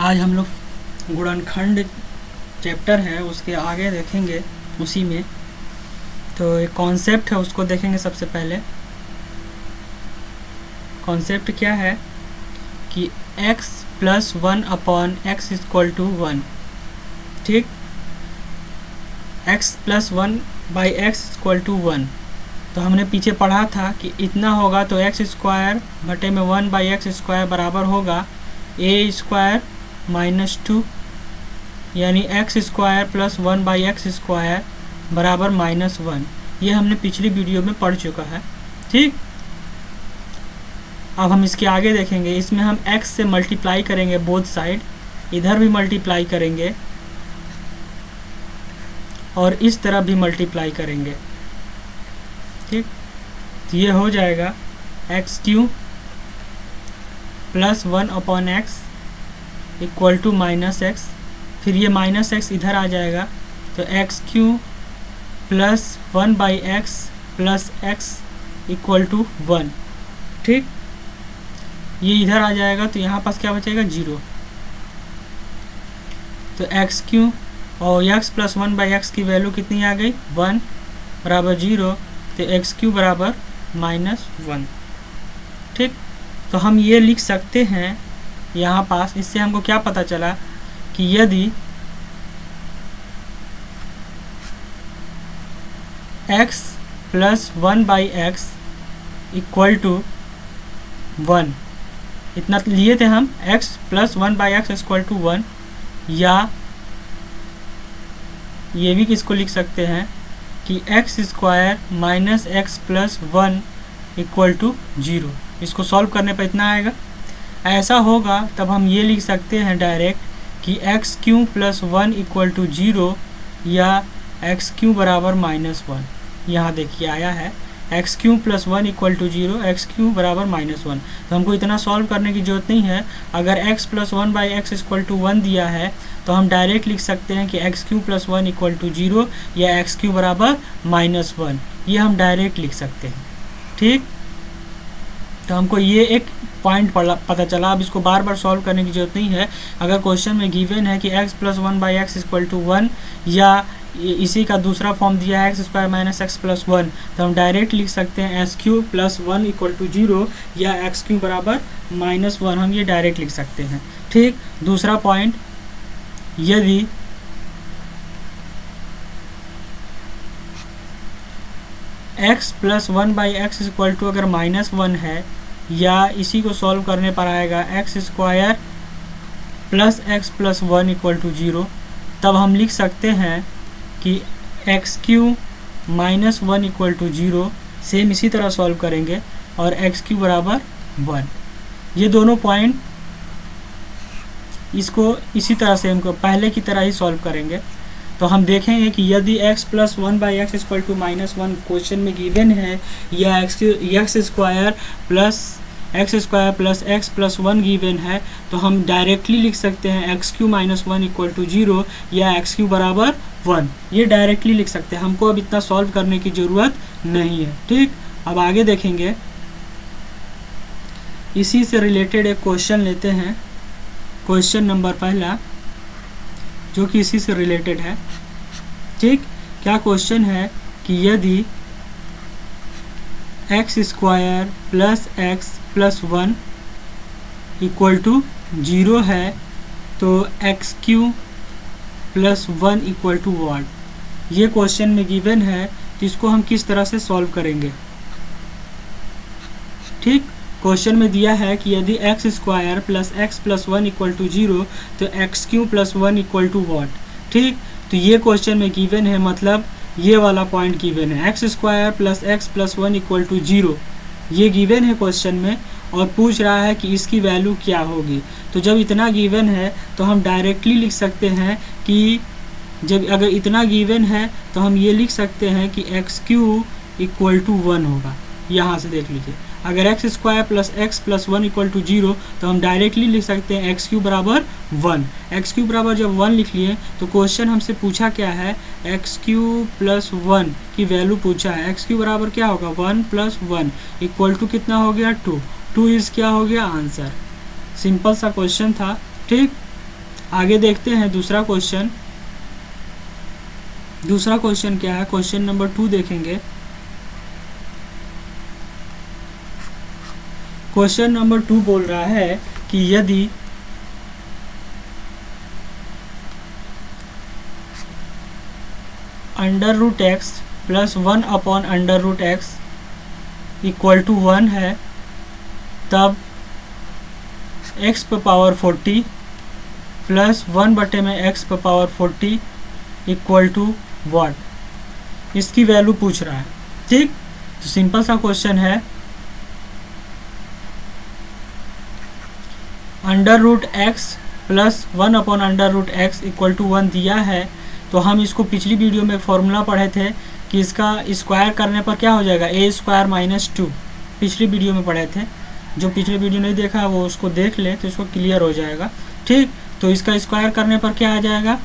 आज हम लोग गुणनखंड चैप्टर है उसके आगे देखेंगे। उसी में तो एक कॉन्सेप्ट है उसको देखेंगे। सबसे पहले कॉन्सेप्ट क्या है कि x plus 1 upon x equal to 1। ठीक, x plus 1 by x equal to 1। तो हमने पीछे पढ़ा था कि इतना होगा तो एक्स स्क्वायर बटे में 1 बाई एक्स स्क्वायर बराबर होगा ए स्क्वायर माइनस 2, यानी x square plus 1 by x square बराबर माइनस 1। ये हमने पिछली वीडियो में पढ़ चुका है। ठीक, अब हम इसके आगे देखेंगे। इसमें हम x से मल्टीप्लाई करेंगे बोथ साइड, इधर भी मल्टीप्लाई करेंगे और इस तरफ भी मल्टीप्लाई करेंगे। ठीक, तो ये हो जाएगा x Q plus 1 upon x equal to minus x. फिर ये माइनस एक्स इधर आ जाएगा तो x Q plus 1 by x plus x equal to 1। ठीक, ये इधर आ जाएगा तो यहाँ पास क्या बचेगा 0। तो एक्स क्यू और एक्स प्लस 1 बाई एक्स की वैल्यू कितनी आ गई 1 बराबर 0। तो एक्स क्यू बराबर माइनस 1। ठीक, तो हम ये लिख सकते हैं यहाँ पास। इससे हमको क्या पता चला कि यदि x plus 1 by x equal to 1, इतना लिए थे हम, x plus 1 by x equal to 1, या ये भी किसको लिख सकते हैं कि x square minus x plus 1 equal to 0। इसको सॉल्व करने पर इतना आएगा। ऐसा होगा तब हम ये लिख सकते हैं डायरेक्ट कि x Q plus 1 equal to 0 या एक्स क्यू बराबर माइनस 1। यहाँ देखिए आया है x Q plus 1 equal to 0, x q बराबर माइनस 1। तो हमको इतना सॉल्व करने की ज़रूरत नहीं है। अगर x plus 1 by x equal to 1 दिया है तो हम डायरेक्ट लिख सकते हैं कि x Q plus 1 equal to 0 या एक्स क्यू बराबर माइनस 1। ये हम डायरेक्ट लिख सकते हैं। ठीक, तो हमको ये एक पॉइंट पता चला। अब इसको बार बार सॉल्व करने की ज़रूरत नहीं है। अगर क्वेश्चन में गिवन है कि x plus 1 by x equal to 1 या इसी का दूसरा फॉर्म दिया है x square minus x plus 1, तो हम डायरेक्ट लिख सकते हैं x Q plus 1 equal to 0 या एक्स क्यू बराबर माइनस 1। हम ये डायरेक्ट लिख सकते हैं। ठीक, दूसरा पॉइंट, यदि x plus 1 by x equal to अगर माइनस 1 है, या इसी को सॉल्व करने पर आएगा x square plus x plus 1 equal to 0, तब हम लिख सकते हैं कि x cube minus 1 equal to 0। Same इसी तरह सॉल्व करेंगे और एक्स क्यू बराबर 1। ये दोनों पॉइंट इसको इसी तरह से हमको पहले की तरह ही सॉल्व करेंगे। तो हम देखेंगे कि यदि x plus 1 by x equal to minus 1 question में गिवन है, या x square plus x plus 1 given है, तो हम डायरेक्टली लिख सकते हैं x cube minus 1 equal to 0 या एक्स क्यू बराबर 1। ये डायरेक्टली लिख सकते हैं। हमको अब इतना सॉल्व करने की ज़रूरत नहीं है। ठीक, अब आगे देखेंगे। इसी से रिलेटेड एक क्वेश्चन लेते हैं। क्वेश्चन नंबर पहला जो कि इसी से रिलेटेड है। ठीक, क्या क्वेश्चन है कि यदि x square plus x plus 1 equal to 0 है तो x Q plus 1 equal to what. ये क्वेश्चन में गिवन है, तो इसको हम किस तरह से सॉल्व करेंगे। ठीक, क्वेश्चन में दिया है कि यदि x square plus x plus 1 equal to 0 तो x Q plus 1 equal to what. ठीक, तो ये क्वेश्चन में गिवन है, मतलब ये वाला पॉइंट गिवन है x square plus x plus 1 equal to 0। ये गिवन है क्वेश्चन में और पूछ रहा है कि इसकी वैल्यू क्या होगी। तो जब इतना गिवन है तो हम डायरेक्टली लिख सकते हैं कि जब अगर इतना गिवन है तो हम ये लिख सकते हैं कि एक्स क्यू इक्वल टू 1 होगा। यहाँ से देख लीजिए, अगर x square plus x plus 1 equal to 0 तो हम डायरेक्टली लिख सकते हैं एक्स क्यू बराबर 1। एक्स क्यू बराबर जब 1 लिख लिए तो क्वेश्चन हमसे पूछा क्या है, एक्स क्यू प्लस 1 की वैल्यू पूछा है। एक्स क्यू बराबर क्या होगा 1 प्लस 1 इक्वल टू कितना हो गया 2। 2 इज क्या हो गया आंसर। सिंपल सा क्वेश्चन था। ठीक, आगे देखते हैं दूसरा क्वेश्चन। दूसरा क्वेश्चन क्या है, क्वेश्चन नंबर 2 देखेंगे। क्वेश्चन नंबर 2 बोल रहा है कि यदि under root x plus 1 upon under root x equal to 1 है, तब x पर पावर 40 प्लस 1 बटे में x पर पावर 40 इक्वल टू व्हाट, इसकी वैल्यू पूछ रहा है। ठीक, तो सिंपल सा क्वेश्चन है। Under root x plus 1 upon under root x equal to 1 दिया है, तो हम इसको पिछली वीडियो में फॉर्मूला पढ़े थे कि इसका स्क्वायर करने पर क्या हो जाएगा, ए स्क्वायर माइनस 2। पिछली वीडियो में पढ़े थे, जो पिछली वीडियो नहीं देखा है वो उसको देख ले तो इसको क्लियर हो जाएगा। ठीक, तो इसका स्क्वायर करने पर क्या आ जाएगा,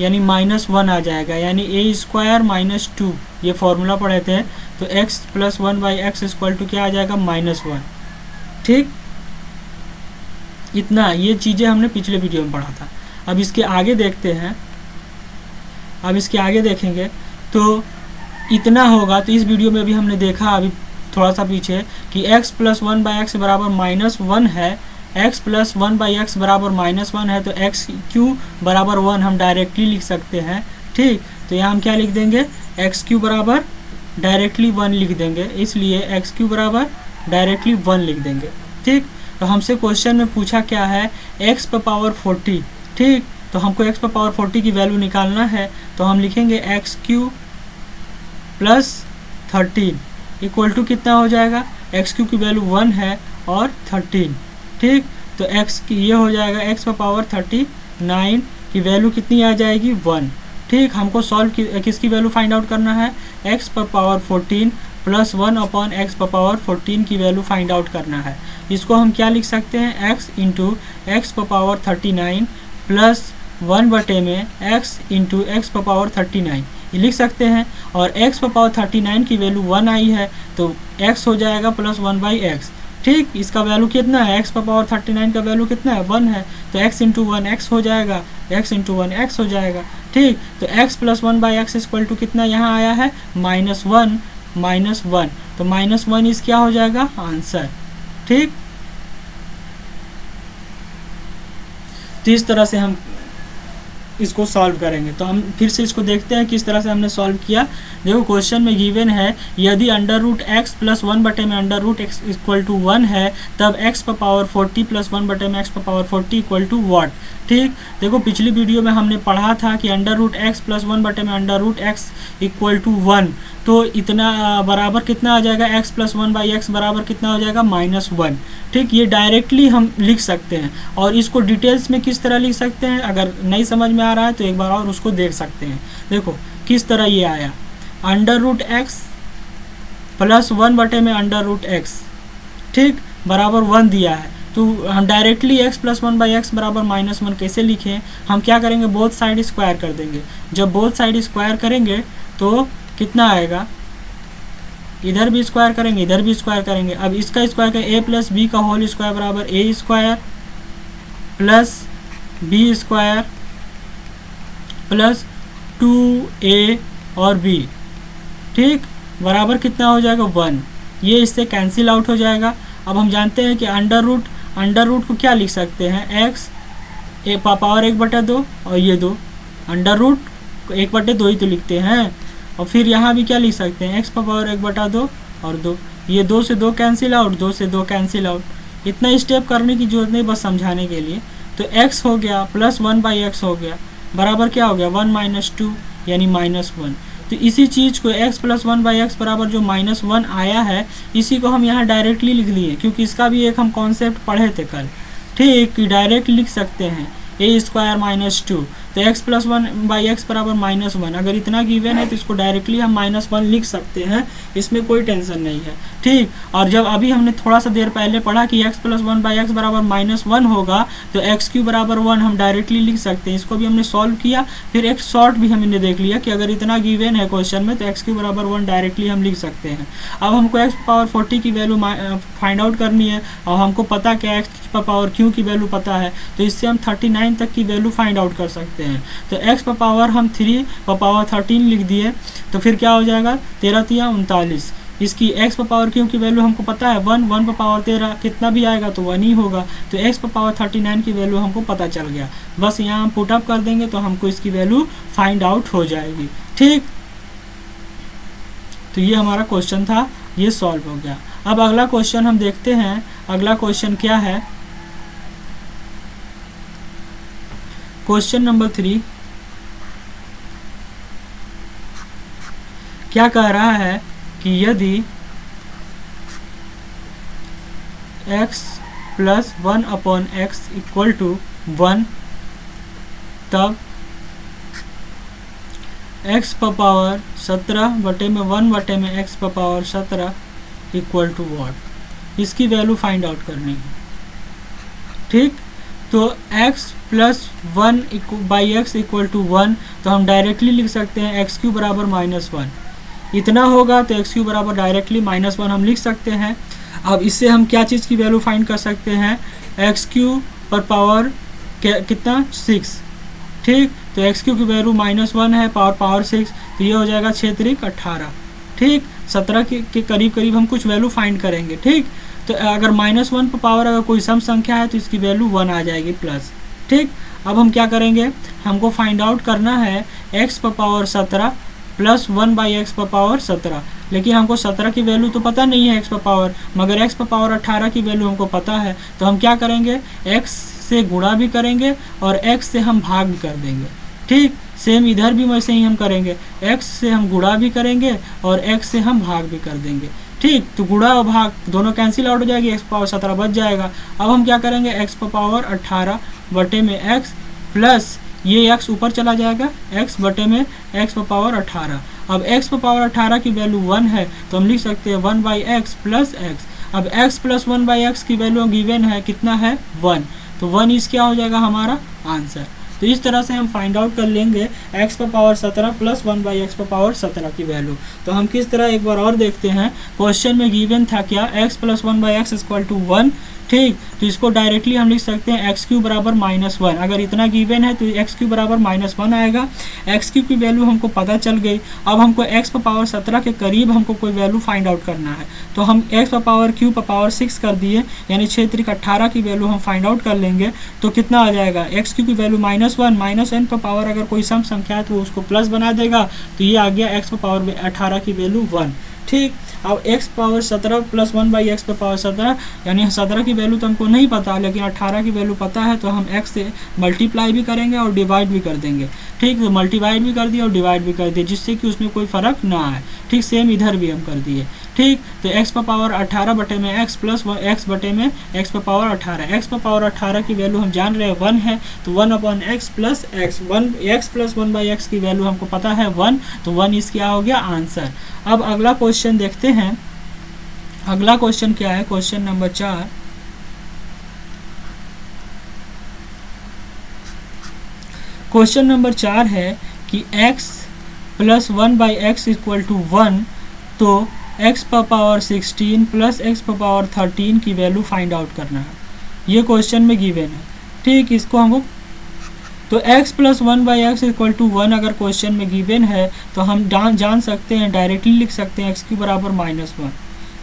यानी -1 आ जाएगा, यानी ए स्क्वायर माइनस 2, ये फॉर्मूला पढ़े थे। तो x plus 1 by x equal to क्या आ जाएगा, -1। ठीक, इतना ये चीज़ें हमने पिछले वीडियो में पढ़ा था। अब इसके आगे देखते हैं, अब इसके आगे देखेंगे तो इतना होगा। तो इस वीडियो में भी हमने देखा अभी थोड़ा सा पीछे कि x प्लस 1 बाई एक्स बराबर -1 है, x प्लस 1 बाई एक्स बराबर -1 है, तो x क्यू बराबर 1 हम डायरेक्टली लिख सकते हैं। ठीक, तो यहाँ हम क्या लिख देंगे, x क्यू बराबर डायरेक्टली 1 लिख देंगे, इसलिए x क्यू बराबर डायरेक्टली 1 लिख देंगे। ठीक, तो हमसे क्वेश्चन में पूछा क्या है, x पर पावर 40। ठीक, तो हमको x पर पावर 40 की वैल्यू निकालना है, तो हम लिखेंगे x Q plus 13 equal to कितना हो जाएगा, एक्स क्यू की वैल्यू 1 है और 13। ठीक, तो x की ये हो जाएगा, x पर पावर 39 की वैल्यू कितनी आ जाएगी, 1। ठीक, हमको सॉल्व किसकी वैल्यू फाइंड आउट करना है, x पर पावर 14 प्लस 1 अपॉन एक्स पर पावर 14 की वैल्यू फाइंड आउट करना है। इसको हम क्या लिख सकते हैं, x इंटू एक्स पर पावर 39 प्लस 1 बटे में x इंटू एक्स पर पावर 39 ये लिख सकते हैं। और x पर पावर 39 की वैल्यू 1 आई है, तो x हो जाएगा प्लस 1 बाई एक्स। ठीक, इसका वैल्यू कितना है, x पर पावर 39 का वैल्यू कितना है, 1 है, तो x इंटू 1 x हो जाएगा, x इंटू 1 x हो जाएगा। ठीक, तो x plus 1 by x equal to कितना यहाँ आया है, -1 -1, तो -1 इस क्या हो जाएगा आंसर। ठीक, तो इस तरह से हम इसको सॉल्व करेंगे। तो हम फिर से इसको देखते हैं किस तरह से हमने सॉल्व किया। देखो क्वेश्चन में गिवन है, यदि अंडर रूट एक्स प्लस 1 बटे में under root x equal to 1 है, तब x पर पावर 40 प्लस 1 बटे में x पर पावर 40 इक्वल टू व्हाट। ठीक, देखो पिछली वीडियो में हमने पढ़ा था कि अंडर रूट एक्स प्लस 1 बटे में under root x equal to 1, तो इतना बराबर कितना आ जाएगा, x प्लस 1 बाई एक्स बराबर कितना हो जाएगा, -1। ठीक, ये डायरेक्टली हम लिख सकते हैं। और इसको डिटेल्स में किस तरह लिख सकते हैं, अगर नहीं समझ में आ रहा है तो एक बार और उसको देख सकते हैं। देखो किस तरह ये आया, अंडर रूट एक्स प्लस 1 बटे में अंडर रूट एक्स, ठीक, बराबर 1 दिया है, तो हम directly x plus 1 by x बराबर -1 कैसे लिखें, हम क्या करेंगे, बोथ साइड स्क्वायर कर देंगे। जब बोथ साइड स्क्वायर करेंगे तो कितना आएगा, इधर भी स्क्वायर करेंगे इधर भी स्क्वायर करेंगे। अब इसका स्क्वायर करें, a प्लस बी का होल स्क्वायर बराबर a square plus B square plus 2a और b, ठीक, बराबर कितना हो जाएगा, 1। ये इससे कैंसिल आउट हो जाएगा। अब हम जानते हैं कि अंडर रूट को क्या लिख सकते हैं, x ए पावर 1/2 और ये 2, अंडर रूट 1/2 ही तो लिखते हैं। और फिर यहाँ भी क्या लिख सकते हैं, x पावर 1/2 और 2, ये 2 से 2 कैंसिल आउट, 2 से 2 कैंसिल आउट। इतना स्टेप करने की जरूरत नहीं, बस समझाने के लिए। तो x हो गया प्लस 1 बाई एक्स हो गया, बराबर क्या हो गया, 1 - 2 यानी -1। तो इसी चीज़ को x प्लस 1 बाई एक्स बराबर जो -1 आया है, इसी को हम यहाँ डायरेक्टली लिख लिए, क्योंकि इसका भी एक हम कॉन्सेप्ट पढ़े थे कल। ठीक, डायरेक्ट लिख सकते हैं a स्क्वायर -2, तो x plus one by x बराबर -1। अगर इतना गिवन है तो इसको डायरेक्टली हम -1 लिख सकते हैं, इसमें कोई टेंशन नहीं है, ठीक। और जब अभी हमने थोड़ा सा देर पहले पढ़ा कि x plus one by x बराबर -1 होगा तो x³ बराबर 1 हम डायरेक्टली लिख सकते हैं। इसको भी हमने सॉल्व किया, फिर एक शॉर्ट भी हमने देख लिया कि अगर इतना गिवन है क्वेश्चन में तो x³ बराबर 1 डायरेक्टली हम लिख सकते हैं। अब हमको x पावर 40 की वैल्यू फाइंड आउट करनी है और हमको पता क्या x पावर q की वैल्यू पता है, तो इससे हम 39 तक की वैल्यू फाइंड आउट कर सकते हैं। तो x पावर हम 3 पावर 13 लिख दिए, तो फिर क्या हो जाएगा 13 तिया 39। इसकी x पावर q की वैल्यू हमको पता है 1, 1 पावर 13 कितना भी आएगा तो 1 ही होगा, तो x पावर 39 की वैल्यू हमको पता चल गया। बस यहाँ हम पुट अप कर देंगे तो हमको इसकी वैल्यू फाइंड आउट हो जाएगी, ठीक। तो ये हमारा क्वेश्चन था, ये सॉल्व हो गया। अब अगला क्वेश्चन हम देखते हैं, अगला क्वेश्चन क्या है। क्वेश्चन नंबर 3 क्या कह रहा है कि यदि x plus 1 upon x equal to 1 तब x पावर 17 बटे में 1 बटे में x power 17 equal to what, इसकी वैल्यू फाइंड आउट करनी है, ठीक। तो x plus 1 by x equal to 1, तो हम डायरेक्टली लिख सकते हैं x³ बराबर -1। इतना होगा तो x³ बराबर डायरेक्टली -1 हम लिख सकते हैं। अब इससे हम क्या चीज़ की वैल्यू फाइंड कर सकते हैं, x³ पर पावर कितना 6, ठीक। तो x³ की वैल्यू -1 है, पावर 6, तो ये हो जाएगा 6 त्रिक 18, ठीक। 17 के करीब करीब हम कुछ वैल्यू फाइंड करेंगे, ठीक। तो अगर -1 पर पावर अगर कोई सम संख्या है तो इसकी वैल्यू 1 आ जाएगी प्लस, ठीक। अब हम क्या करेंगे, हमको फाइंड आउट करना है x पर पावर 17 प्लस 1 बाई एक्स पर पावर 17, लेकिन हमको 17 की वैल्यू तो पता नहीं है x पर पावर, मगर x पर पावर 18 की वैल्यू हमको पता है। तो हम क्या करेंगे, x से गुणा भी करेंगे और x से हम भाग भी कर देंगे, ठीक। सेम इधर भी वैसे ही हम करेंगे, x से हम गुणा भी करेंगे और x से हम भाग भी कर देंगे, ठीक। तो गुणा और भाग दोनों कैंसिल आउट हो जाएगी, x पावर 17 बच जाएगा। अब हम क्या करेंगे, x पर पावर 18 बटे में x प्लस ये x ऊपर चला जाएगा, x बटे में x पर पावर 18। अब x पर पावर 18 की वैल्यू 1 है तो हम लिख सकते हैं 1 बाई एक्स प्लस x। अब x प्लस 1 बाई एक्स की वैल्यू गिवन है कितना है 1, तो 1 इस क्या हो जाएगा हमारा आंसर। तो इस तरह से हम फाइंड आउट कर लेंगे x पर पावर 17 प्लस 1 बाई एक्स पर पावर 17 की वैल्यू। तो हम किस तरह एक बार और देखते हैं, क्वेश्चन में गिवन था क्या, x plus 1 by x equal to 1, ठीक। तो इसको डायरेक्टली हम लिख सकते हैं x³ बराबर -1। अगर इतना गिवन है तो x³ बराबर -1 आएगा। x³ की वैल्यू हमको पता चल गई। अब हमको x पर पावर 17 के करीब हमको कोई वैल्यू फाइंड आउट करना है, तो हम x पर पावर q पर पावर 6 कर दिए, यानी 6 त्रिक 18 की वैल्यू हम फाइंड आउट कर लेंगे। तो कितना आ जाएगा, x³ की वैल्यू -1, -n पर पावर अगर कोई सम संख्या है तो उसको प्लस बना देगा, तो ये आ गया x पर पावर 18 की वैल्यू 1, ठीक। अब x power 17 plus 1 by x पर पावर 17, यानी 17 की वैल्यू तो हमको नहीं पता, लेकिन 18 की वैल्यू पता है, तो हम x से मल्टीप्लाई भी करेंगे और डिवाइड भी कर देंगे, ठीक। तो मल्टीप्लाई भी कर दिया और डिवाइड भी कर दिया, जिससे कि उसमें कोई फ़र्क ना आए, ठीक। सेम इधर भी हम कर दिए, ठीक। तो x पर पावर 18 बटे में x प्लस x बटे में x पर पावर 18, x पर पावर 18 की वैल्यू हम जान रहे हैं 1 है, तो 1 upon x plus x, 1x plus 1 by x की वैल्यू हमको पता है 1, तो 1 इस क्या हो गया आंसर। अब अगला क्वेश्चन देखते हैं, अगला क्वेश्चन क्या है, क्वेश्चन नंबर 4। क्वेश्चन नंबर 4 है कि x plus 1 by x equal to 1, तो x पर पावर 16 प्लस x पर पावर 13 की वैल्यू फाइंड आउट करना है, ये क्वेश्चन में गिवन है, ठीक। इसको हमको तो x plus 1 by x equal to 1 अगर क्वेश्चन में गिवन है तो हम जान सकते हैं, डायरेक्टली लिख सकते हैं x³ बराबर -1।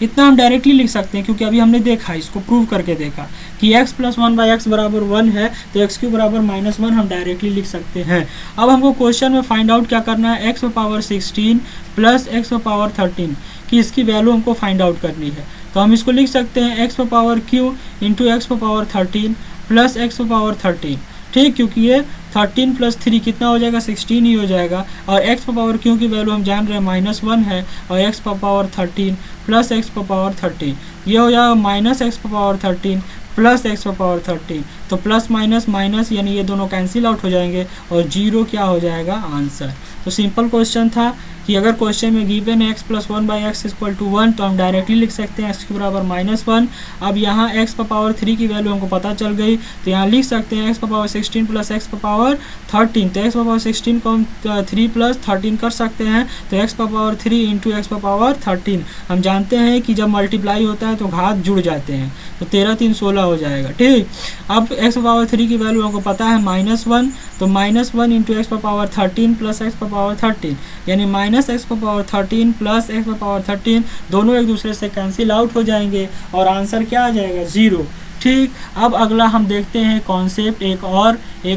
इतना हम डायरेक्टली लिख सकते हैं क्योंकि अभी हमने देखा, इसको प्रूव करके देखा कि x प्लस 1 बाई एक्स बराबर 1 है, तो x³ बराबर -1 हम डायरेक्टली लिख सकते हैं। अब हमको क्वेश्चन में फाइंड आउट क्या करना है, x पर पावर 16 प्लस x पर पावर 13 कि इसकी वैल्यू हमको फाइंड आउट करनी है। तो हम इसको लिख सकते हैं x पर पावर q इंटू एक्स पर पावर 13 प्लस x पर पावर 13, ठीक। क्योंकि ये 13 प्लस 3 कितना हो जाएगा 16 ही हो जाएगा, और x पर पावर q की वैल्यू हम जान रहे हैं -1 है, और x पर पावर 13 प्लस x पर पावर 13 ये हो जाएगा -x पर पावर 13 प्लस एक्स पावर 13। तो प्लस माइनस माइनस यानी ये दोनों कैंसिल आउट हो जाएंगे और 0 क्या हो जाएगा आंसर। तो सिंपल क्वेश्चन था कि अगर क्वेश्चन में गिवन है x plus 1/x equal to 1 तो हम डायरेक्टली लिख सकते हैं एक्स के बराबर -1। अब यहाँ एक्स पावर 3 की वैल्यू हमको पता चल गई तो यहाँ लिख सकते हैं x power 16 plus x power 13। तो एक्स पावर 16 को हम 3 प्लस 13 कर सकते हैं तो x power 3 into x power 13। हम जानते हैं कि जब मल्टीप्लाई होता है तो घात जुड़ जाते हैं तो 13 3 16 हो जाएगा। ठीक, अब एक्स पावर 3 की वैल्यू हमको पता है -1 तो -1 into x power 13 plus x power 13 यानी minus x power 13 plus x power 13 दोनों एक दूसरे से कैंसिल आउट हो जाएंगे और आंसर क्या आ जाएगा 0। ठीक, अब अगला हम देखते हैं कॉन्सेप्ट, एक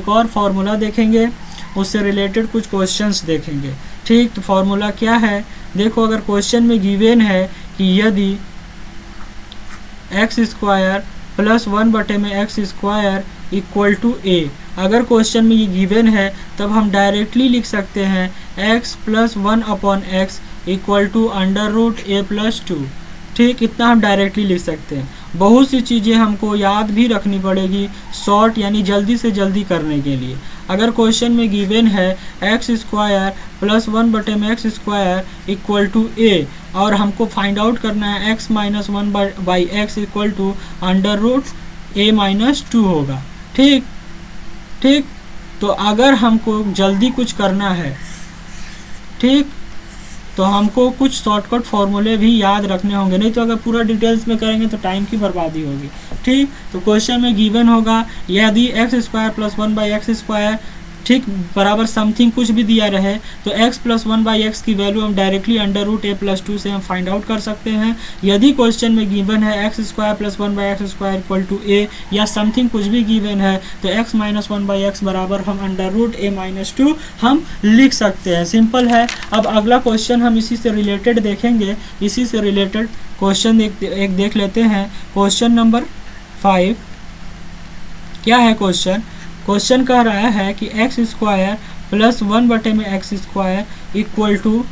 और फार्मूला देखेंगे, उससे रिलेटेड कुछ क्वेश्चंस देखेंगे। ठीक, तो फार्मूला क्या है देखो, अगर क्वेश्चन में गिवन है कि यदि x square plus 1/x² equal to A, अगर क्वेश्चन में ये गिवन है तब हम डायरेक्टली लिख सकते हैं x plus 1/x equal to √a+2। ठीक, इतना हम डायरेक्टली लिख सकते हैं। बहुत सी चीज़ें हमको याद भी रखनी पड़ेगी शॉर्ट यानी जल्दी से जल्दी करने के लिए। अगर क्वेश्चन में गिवन है x² plus 1/x² equal to a और हमको फाइंड आउट करना है x minus 1/x equal to √a-2 होगा। ठीक, तो अगर हमको जल्दी कुछ करना है, ठीक, तो हमको कुछ शॉर्टकट फार्मूले भी याद रखने होंगे, नहीं तो अगर पूरा डिटेल्स में करेंगे तो टाइम की बर्बादी होगी। ठीक, तो क्वेश्चन में गिवन होगा यदि x² प्लस 1/x², ठीक, बराबर समथिंग कुछ भी दिया रहे तो x प्लस 1/x की वैल्यू हम डायरेक्टली √a+2 से हम फाइंड आउट कर सकते हैं। यदि क्वेश्चन में गिवन है x² plus 1/x² equal to a या समथिंग कुछ भी गिवन है तो x माइनस 1/x बराबर हम √a-2 हम लिख सकते हैं। सिंपल है। अब अगला क्वेश्चन हम इसी से रिलेटेड देखेंगे, इसी से रिलेटेड क्वेश्चन एक देख लेते हैं। क्वेश्चन नंबर 5 क्या है क्वेश्चन कह रहा है कि x² plus 1/x² equal to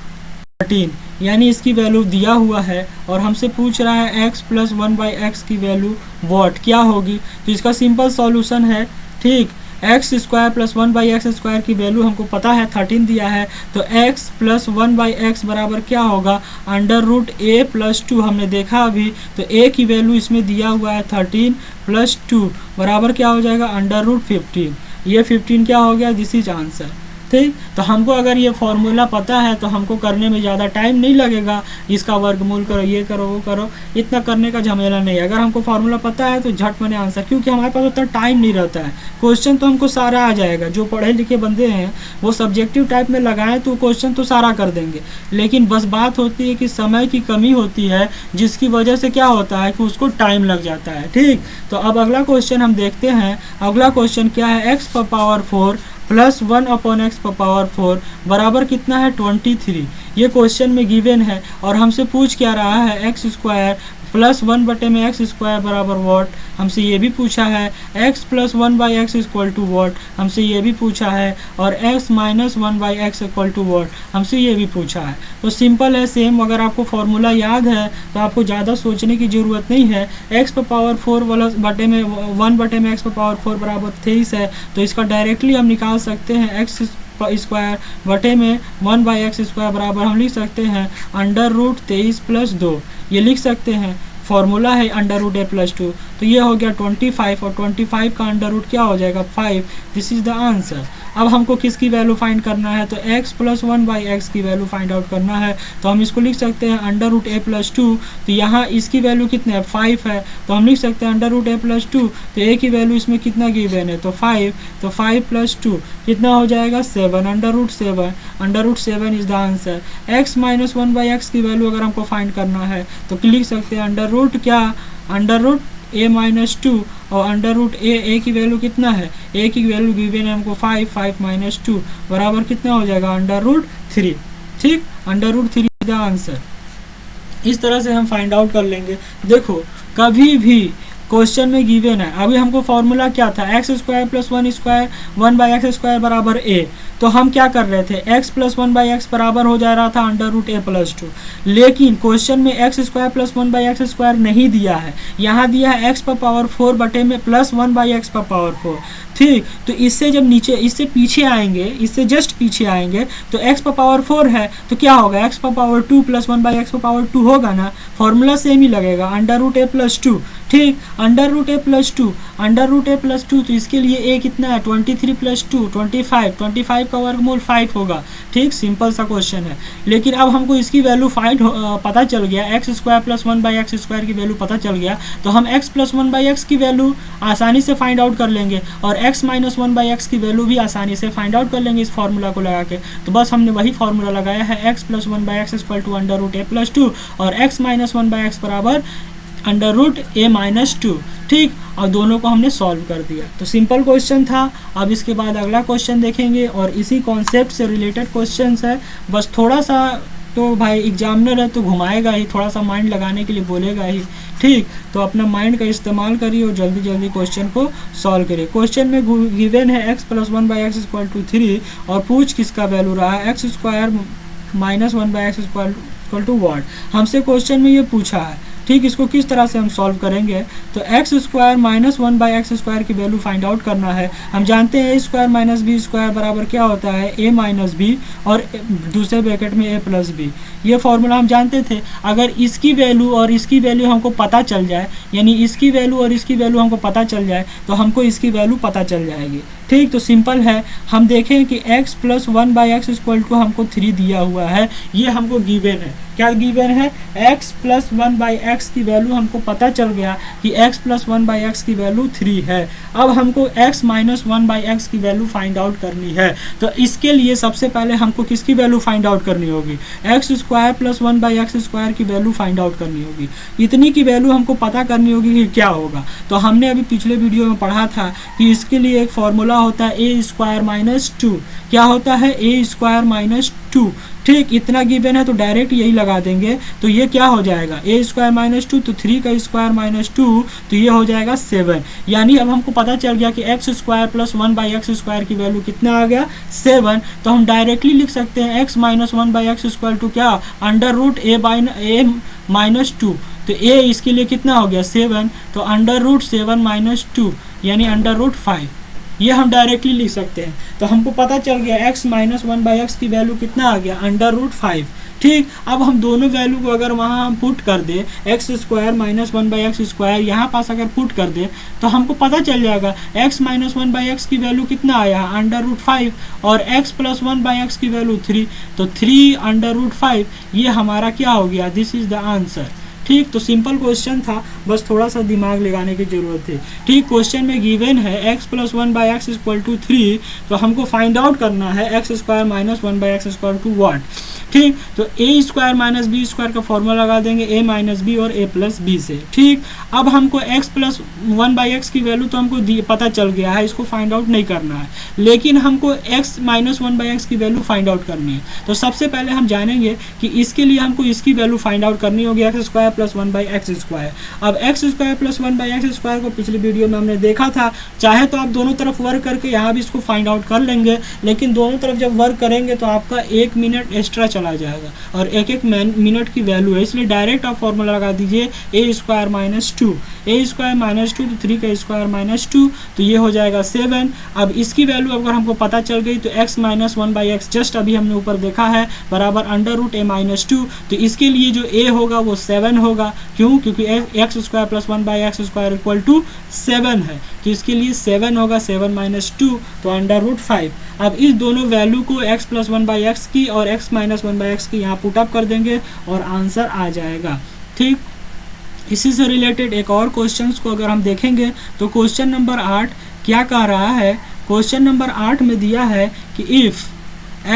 13 यानी इसकी वैल्यू दिया हुआ है और हमसे पूछ रहा है x प्लस 1/x की वैल्यू व्हाट क्या होगी। तो इसका सिंपल सॉल्यूशन है, ठीक, x² प्लस 1/x² की वैल्यू हमको पता है 13 दिया है तो x प्लस 1/x बराबर क्या होगा √a+2। हमने देखा अभी तो a की वैल्यू इसमें दिया हुआ है 13 प्लस 2 बराबर क्या हो जाएगा √15। ये 15 क्या हो गया, दिस इज आंसर। ठीक, तो हमको अगर ये फॉर्मूला पता है तो हमको करने में ज़्यादा टाइम नहीं लगेगा, इसका वर्गमूल करो, ये करो, वो करो, इतना करने का झमेला नहीं। अगर हमको फार्मूला पता है तो झट मैंने आंसर, क्योंकि हमारे पास उतना टाइम नहीं रहता है। क्वेश्चन तो हमको सारा आ जाएगा, जो पढ़े लिखे बंदे हैं वो सब्जेक्टिव टाइप में लगाएं तो क्वेश्चन तो सारा कर देंगे, लेकिन बस बात होती है कि समय की कमी होती है जिसकी वजह से क्या होता है कि उसको टाइम लग जाता है। ठीक, तो अब अगला क्वेश्चन हम देखते हैं। अगला क्वेश्चन क्या है, x power 4 plus 1/x power 4 बराबर कितना है 23। ये क्वेश्चन में गिवन है और हमसे पूछ क्या रहा है x² प्लस 1/x² बराबर व्हाट, हमसे ये भी पूछा है x plus 1/x equal to what, हमसे ये भी पूछा है, और x minus 1/x equal to what, हमसे ये भी पूछा है। तो सिंपल है, सेम। अगर आपको फॉर्मूला याद है तो आपको ज़्यादा सोचने की ज़रूरत नहीं है। x पावर 4 वाला बटे में 1/x पावर 4 बराबर 23 है तो इसका डायरेक्टली हम निकाल सकते हैं x स्क्वायर बटे में 1/x² बराबर हम लिख सकते हैं √23 + 2, ये लिख सकते हैं। फॉर्मूला है √a+2 तो ये हो गया 25 और 25 का अंडर क्या हो जाएगा 5। This is the answer. अब हमको किसकी वैल्यू फाइंड करना है तो x प्लस 1/x की वैल्यू फाइंड आउट करना है तो हम इसको लिख सकते हैं √a+2। तो यहाँ इसकी वैल्यू कितने है 5 है तो हम लिख सकते हैं √a+2। तो a की वैल्यू इसमें कितना गिवन है तो 5, तो 5 + 2 कितना हो जाएगा 7, √7 is the answer. x minus 1/x की वैल्यू अगर हमको फाइंड करना है तो लिख सकते हैं √a-2 और √a की वैल्यू कितना है, a की वैल्यू गिवन है हमको 5 - 2 बराबर कितना हो जाएगा √3। ठीक, √3 इज द आंसर। इस तरह से हम फाइंड आउट कर लेंगे। देखो, कभी भी क्वेश्चन में गिवन है। अभी हमको फॉर्मूला क्या था, x square plus one square 1/x square बराबर ए। तो हम क्या कर रहे थे, x प्लस 1/x बराबर हो जा रहा था अंडर रूट ए प्लस 2। लेकिन क्वेश्चन में x square plus 1/x square नहीं दिया है, यहाँ दिया है एक्स पर पावर 4 बटे में प्लस 1/x पर पावर 4। ठीक, तो इससे जब नीचे इससे पीछे आएंगे, इससे जस्ट पीछे आएंगे तो x पर पावर 4 है तो क्या होगा, x पर पावर 2 प्लस 1/x पर पावर 2 होगा ना, फॉर्मूला सेम ही लगेगा, अंडर रूट ए प्लस 2। ठीक, under root a plus 2, under root a plus 2, तो इसके लिए a कितना है 23 प्लस 2 25, 25 का वर्गमूल 5 होगा। ठीक, सिंपल सा क्वेश्चन है। लेकिन अब हमको इसकी वैल्यू पता चल गया, x square plus 1/x square की वैल्यू पता चल गया, तो हम x प्लस 1/x की वैल्यू आसानी से फाइंड आउट कर लेंगे और x माइनस 1/x की वैल्यू भी आसानी से फाइंड आउट कर लेंगे इस फार्मूला को लगा के। तो बस हमने वही फार्मूला लगाया है, x plus 1/x equal to under root a plus 2 और x माइनस 1/x बराबर अंडर रूट ए माइनस 2। ठीक, और दोनों को हमने सॉल्व कर दिया। तो सिंपल क्वेश्चन था। अब इसके बाद अगला क्वेश्चन देखेंगे और इसी कॉन्सेप्ट से रिलेटेड क्वेश्चन है। बस थोड़ा सा तो भाई एग्जामिनर है तो घुमाएगा ही, थोड़ा सा माइंड लगाने के लिए बोलेगा ही। ठीक, तो अपना माइंड का इस्तेमाल करिए और जल्दी जल्दी क्वेश्चन को सॉल्व करिए। क्वेश्चन में गिवन है x plus 1/x equal to 3 और पूछ किसका वैल्यू रहा है, x square minus 1/x equal to what. हमसे क्वेश्चन में ये पूछा है। ठीक, इसको किस तरह से हम सॉल्व करेंगे, तो x square minus 1/x square की वैल्यू फाइंड आउट करना है। हम जानते हैं a square minus b square बराबर क्या होता है, ए माइनस बी और दूसरे ब्रैकेट में ए प्लस बी। ये फॉर्मूला हम जानते थे। अगर इसकी वैल्यू और इसकी वैल्यू हमको पता चल जाए, यानी इसकी वैल्यू और इसकी वैल्यू हमको पता चल जाए, तो हमको इसकी वैल्यू पता चल जाएगी। ठीक, तो सिंपल है। हम देखें कि x plus 1/x equal to हमको 3 दिया हुआ है, ये हमको गिवन है। क्या गिवन है, x प्लस 1/x की वैल्यू हमको पता चल गया कि x प्लस 1/x की वैल्यू 3 है। अब हमको x माइनस 1/x की वैल्यू फाइंड आउट करनी है। तो इसके लिए सबसे पहले हमको किसकी वैल्यू फाइंड आउट करनी होगी, x square plus 1/x square की वैल्यू फाइंड आउट करनी होगी। इतनी की वैल्यू हमको पता करनी होगी कि क्या होगा। तो हमने अभी पिछले वीडियो में पढ़ा था कि इसके लिए एक फॉर्मूला होता है ए स्क्वायर माइनस 2। क्या होता है, ए स्क्वायर माइनस 2। ठीक, इतना गिवन है तो डायरेक्ट यही लगा देंगे। तो ये क्या हो जाएगा, ए स्क्वायर माइनस 2, तो 3 का स्क्वायर माइनस 2, तो ये हो जाएगा 7। यानी अब हमको पता चल गया कि x square plus 1/x square की वैल्यू कितना आ गया, 7। तो हम डायरेक्टली लिख सकते हैं x minus 1/x square to क्या, अंडर रूट ए माइनस 2। तो a इसके लिए कितना हो गया, 7। तो अंडर रूट 7 माइनस 2 यानी अंडर रूट 5। ये हम डायरेक्टली लिख सकते हैं। तो हमको पता चल गया x माइनस 1/x की वैल्यू कितना आ गया, अंडर रूट 5। ठीक, अब हम दोनों वैल्यू को अगर वहाँ हम पुट कर दे, x square minus 1/x square यहाँ पास अगर पुट कर दे तो हमको पता चल जाएगा x माइनस 1/x की वैल्यू कितना आया, अंडर रूट 5, और x प्लस 1/x की वैल्यू 3, तो 3 अंडर रूट 5। ये हमारा क्या हो गया, दिस इज द आंसर। ठीक, तो सिंपल क्वेश्चन था, बस थोड़ा सा दिमाग लगाने की जरूरत है। ठीक, क्वेश्चन में गिवन है x plus 1/x equal to 3, तो हमको फाइंड आउट करना है x square minus 1/x equal to what. ठीक, तो a square minus b square का फॉर्मूला लगा देंगे, ए माइनस बी और ए प्लस बी से। ठीक, अब हमको x प्लस 1/x की वैल्यू तो हमको पता चल गया है, इसको फाइंड आउट नहीं करना है, लेकिन हमको x माइनस 1/x की वैल्यू फाइंड आउट करनी है। तो सबसे पहले हम जानेंगे कि इसके लिए हमको इसकी वैल्यू फाइंड आउट करनी होगी, x square plus 1/x square. अब x square plus 1/x square को पिछले वीडियो में हमने देखा था। चाहे तो आप दोनों तरफ वर्क करके यहाँ भी इसको फाइंड आउट कर लेंगे, लेकिन दोनों तरफ जब वर्क करेंगे तो आपका 1 मिनट एक्स्ट्रा चला जाएगा और एक एक मिनट की वैल्यू है, इसलिए डायरेक्ट आप फॉर्मूला लगा दीजिए ए स्क्वायर माइनस 2। ए स्क्वायर माइनस 2 तो 3 का स्क्वायर माइनस 2, तो ये हो जाएगा 7। अब इसकी वैल्यू अगर हमको पता चल गई तो x माइनस 1/x जस्ट अभी हमने ऊपर देखा है बराबर अंडर रूट ए माइनस 2। तो इसके लिए जो a होगा वो 7 होगा। क्यों, क्योंकि x square plus 1/x square equal to 7 है, तो इसके लिए 7 होगा, 7 माइनस 2 तो अंडर रूट 5। अब इस दोनों वैल्यू को x प्लस 1/x की और x माइनस 1/x की यहाँ पुटअप कर देंगे और आंसर आ जाएगा। ठीक, इसी से रिलेटेड एक और क्वेश्चन को अगर हम देखेंगे तो क्वेश्चन नंबर 8 क्या कह रहा है। क्वेश्चन नंबर 8 में दिया है कि if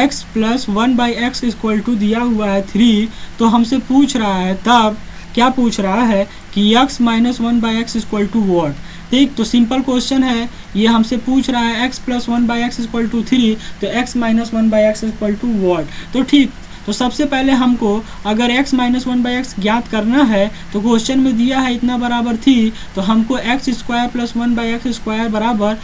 x plus 1/x equal to दिया हुआ है 3, तो हमसे पूछ रहा है, तब क्या पूछ रहा है कि x minus 1/x equal to what. ठीक, तो सिंपल क्वेश्चन है, ये हमसे पूछ रहा है x plus 1/x equal to 3, तो x minus 1/x equal to what. तो ठीक, तो सबसे पहले हमको अगर x माइनस 1/x ज्ञात करना है तो क्वेश्चन में दिया है इतना बराबर थी, तो हमको x square plus 1/x square बराबर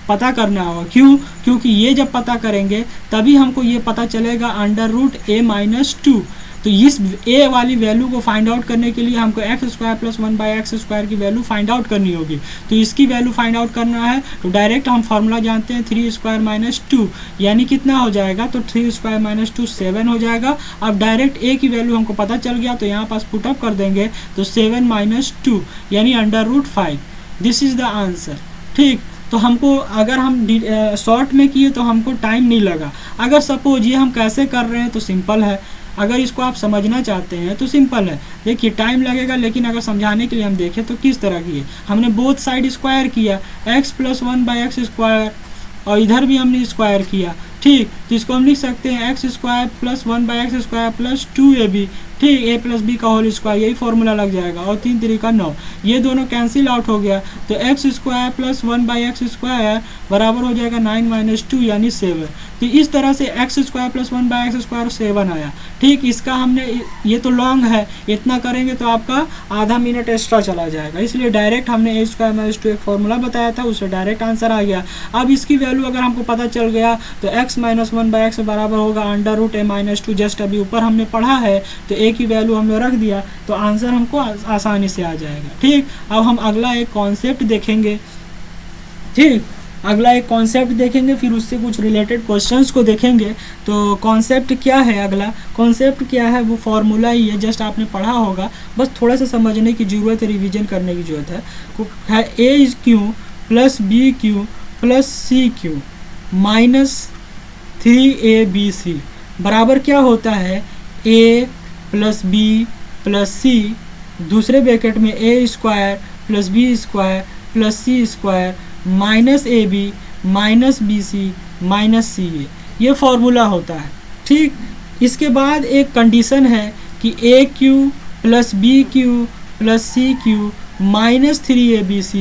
पता करना होगा। क्यों? क्योंकि ये जब पता करेंगे तभी हमको ये पता चलेगा अंडर रूट a माइनस 2। तो इस a वाली वैल्यू को फाइंड आउट करने के लिए हमको x square plus 1/x square की वैल्यू फाइंड आउट करनी होगी। तो इसकी वैल्यू फाइंड आउट करना है तो डायरेक्ट हम फार्मूला जानते हैं 3 स्क्वायर माइनस 2, यानी कितना हो जाएगा, तो 3 स्क्वायर माइनस 2 7 हो जाएगा। अब डायरेक्ट a की वैल्यू हमको पता चल गया तो यहाँ पास पुटअप कर देंगे, तो 7 माइनस 2 यानी under root 5। This is the answer. ठीक, तो हमको अगर हम शॉर्ट में किए तो हमको टाइम नहीं लगा। अगर सपोज ये हम कैसे कर रहे हैं तो सिंपल है, अगर इसको आप समझना चाहते हैं तो सिंपल है। देखिए टाइम लगेगा, लेकिन अगर समझाने के लिए हम देखें तो किस तरह की है, हमने बोथ साइड स्क्वायर किया x प्लस 1/x स्क्वायर, और इधर भी हमने स्क्वायर किया। ठीक, तो इसको हम लिख सकते हैं x square plus 1/x square plus 2ab। ठीक, a प्लस बी का होल स्क्वायर, यही फॉर्मूला लग जाएगा, और 3 3 का 9, ये दोनों कैंसिल आउट हो गया। तो x square plus 1/x square बराबर हो जाएगा 9 माइनस 2 यानी 7। तो इस तरह से x square plus 1/x square 7 आया। ठीक, इसका हमने, ये तो लॉन्ग है, इतना करेंगे तो आपका आधा मिनट एक्स्ट्रा चला जाएगा, इसलिए डायरेक्ट हमने a स्क्वायर माइनस 2 एक फॉर्मूला बताया था, उससे डायरेक्ट आंसर आ गया। अब इसकी वैल्यू अगर हमको पता चल गया तो x माइनस 1/x बराबर होगा under root a minus 2, just अभी ऊपर हमने पढ़ा है, तो a की वैल्यू हमने रख दिया तो आंसर हमको आसानी से आ जाएगा। ठीक, अब हम अगला एक कॉन्सेप्ट देखेंगे। ठीक, अगला एक कॉन्सेप्ट देखेंगे, फिर उससे कुछ रिलेटेड क्वेश्चंस को देखेंगे। तो कॉन्सेप्ट क्या है, अगला कॉन्सेप्ट क्या है, वो फार्मूला ही है, जस्ट आपने पढ़ा होगा, बस थोड़ा सा समझने की ज़रूरत है, रिवीजन करने की ज़रूरत है। a is cube plus b cube plus c cube minus 3abc बराबर क्या होता है, a plus B plus c, दूसरे ब्रैकेट में a square plus B square plus c square minus a b minus b c minus c a, ये formula होता है। ठीक, इसके बाद एक कंडीशन है कि a cube plus b cube plus c cube minus 3abc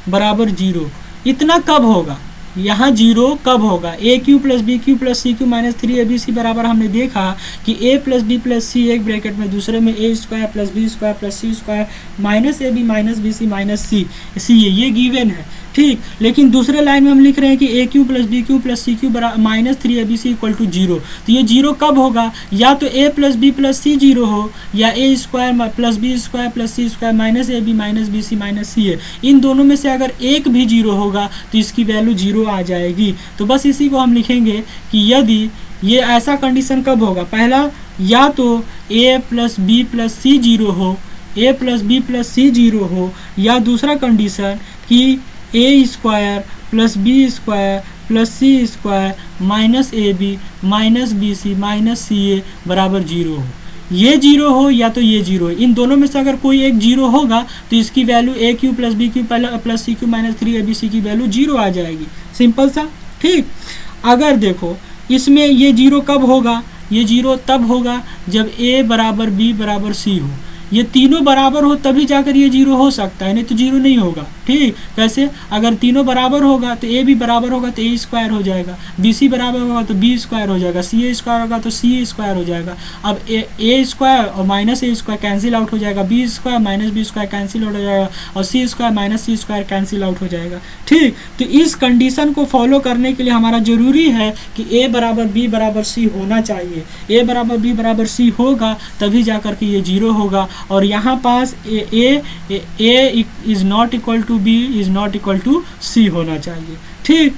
बराबर 0। इतना कब होगा, यहाँ 0 कब होगा, a cube plus b cube plus c cube minus 3abc बराबर हमने देखा कि a plus B plus c एक ब्रैकेट में, दूसरे में a square plus B square plus c square minus a b minus b c minus c ये given है। ठीक, लेकिन दूसरे लाइन में हम लिख रहे हैं कि a cube plus b cube plus c cube minus 3abc equal to 0। तो ये 0 कब होगा, या तो a plus B plus c 0 हो, या a square plus B square plus c square minus a b minus b c minus c है। इन दोनों में से अगर एक भी 0 होगा तो इसकी वैल्यू 0 आ जाएगी। तो बस इसी को हम लिखेंगे कि यदि ये ऐसा कंडीशन कब होगा, पहला या तो a plus B plus c 0 हो, a plus B plus c 0 हो, या दूसरा कंडीशन कि a square plus B square plus c square minus a b minus b c minus c a बराबर 0 हो। ये 0 हो या तो ये 0 हो, इन दोनों में से अगर कोई एक 0 होगा तो इसकी value a cube plus b cube plus c cube minus 3abc की वैल्यू 0 आ जाएगी, सिंपल सा। ठीक, अगर देखो इसमें ये 0 कब होगा, ये 0 तब होगा जब a बराबर b बराबर c हो, ये तीनों बराबर हो तभी जाकर ये 0 हो सकता है, नहीं तो 0 नहीं होगा। ठीक, कैसे, अगर तीनों बराबर होगा तो a भी बराबर होगा तो a स्क्वायर हो जाएगा, b c बराबर होगा तो b स्क्वायर हो जाएगा, c a स्क्वायर होगा तो c a स्क्वायर हो जाएगा। अब a स्क्वायर और minus a square cancel out हो जाएगा, b square minus b square cancel out हो जाएगा, और c square minus c square cancel out हो जाएगा। ठीक, तो इस कंडीशन को फॉलो करने के लिए हमारा जरूरी है कि a बराबर b बराबर c होना चाहिए। a बराबर b बराबर c होगा तभी जाकर के ये 0 होगा, और यहाँ पास a is not equal to b is not equal to c होना चाहिए। ठीक,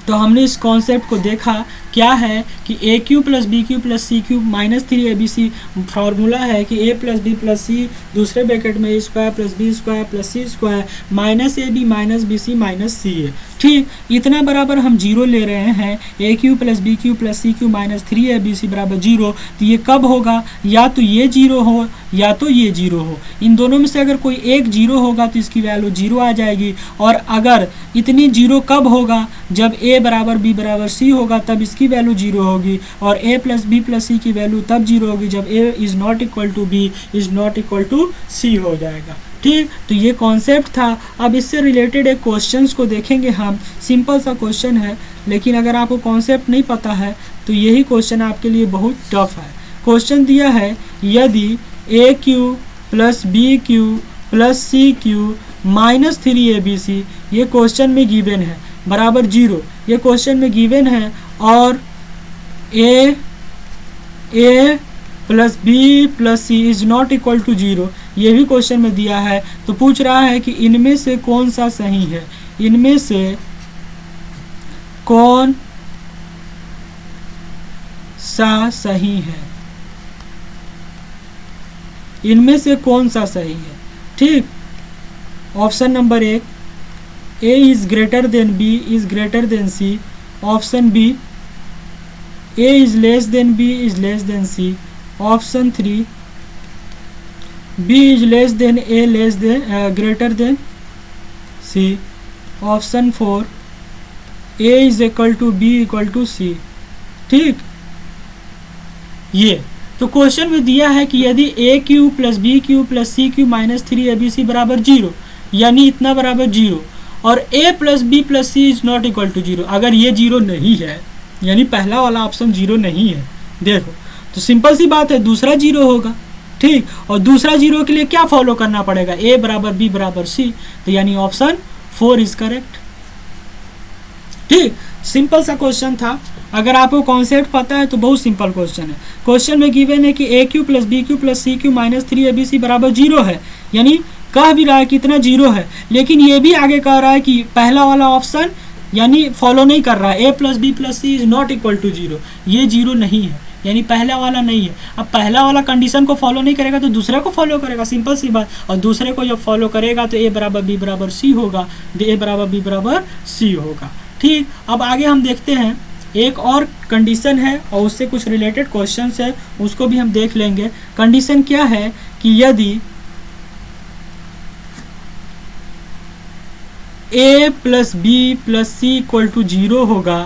तो हमने इस कॉन्सेप्ट को देखा, क्या है कि a cube plus b cube plus c cube minus 3abc formula है कि a plus B plus c, दूसरे ब्रैकेट में a square plus B square plus c square minus a b minus b c minus c है। ठीक, इतना बराबर हम 0 ले रहे हैं, a cube plus b cube plus c cube minus 3abc बराबर 0। तो ये कब होगा, या तो ये 0 हो या तो ये 0 हो, इन दोनों में से अगर कोई एक 0 होगा तो इसकी वैल्यू 0 आ जाएगी। और अगर इतनी 0 कब होगा, जब a बराबर b बराबर c होगा तब इसकी वैल्यू 0 होगी, और a plus B plus c की वैल्यू तब 0 होगी जब a is not equal to b is not equal to c हो जाएगा। ठीक, तो ये कॉन्सेप्ट था। अब इससे रिलेटेड एक क्वेश्चंस को देखेंगे हम, सिंपल सा क्वेश्चन है, लेकिन अगर आपको कॉन्सेप्ट नहीं पता है तो यही क्वेश्चन आपके लिए बहुत टफ है। क्वेश्चन दिया है यदि a cube plus b cube plus c cube minus 3abc, ये क्वेश्चन में गिवन है, बराबर 0, ये क्वेश्चन में गिवन है, और a plus B plus c is not equal to 0, ये भी क्वेश्चन में दिया है। तो पूछ रहा है कि इनमें से कौन सा सही है, इनमें से कौन सा सही है, इनमें से कौन सा सही है। ठीक, option number 1 a is greater than b is greater than c, option b a is less than b is less than c, option 3 b is less than a less than greater than c, option 4 a is equal to b equal to c. ठीक, ये तो question में दिया है कि यदि a cube plus b cube plus c cube minus 3abc बराबर 0, यानी इतना बराबर 0, और a plus B plus c is not equal to 0, अगर ये 0 नहीं है, यानी पहला वाला ऑप्शन 0 नहीं है, देखो तो सिंपल सी बात है, दूसरा 0 होगा। ठीक, और दूसरा 0 के लिए क्या फॉलो करना पड़ेगा, ए बराबर बी बराबर सी, तो यानी ऑप्शन 4 इज करेक्ट। ठीक, सिंपल सा क्वेश्चन था, अगर आपको कॉन्सेप्ट पता है तो बहुत सिंपल क्वेश्चन है। क्वेश्चन में गिवन है कि a cube plus b cube plus c cube minus 3abc बराबर 0 है, यानी कह भी रहा है कि इतना 0 है, लेकिन ये भी आगे कह रहा है कि पहला वाला ऑप्शन यानी फॉलो नहीं कर रहा है, a plus B plus c is not equal to 0, ये 0 नहीं है, यानी पहला वाला नहीं है। अब पहला वाला कंडीशन को फॉलो नहीं करेगा तो दूसरे को फॉलो करेगा, सिंपल सी बात, और दूसरे को जब फॉलो करेगा तो ए बराबर बी बराबर सी होगा, ए बराबर बी बराबर सी होगा। ठीक, अब आगे हम देखते हैं, एक और कंडीशन है और उससे कुछ रिलेटेड क्वेश्चंस है, उसको भी हम देख लेंगे। कंडीशन क्या है कि यदि a plus B plus c equal to 0 होगा,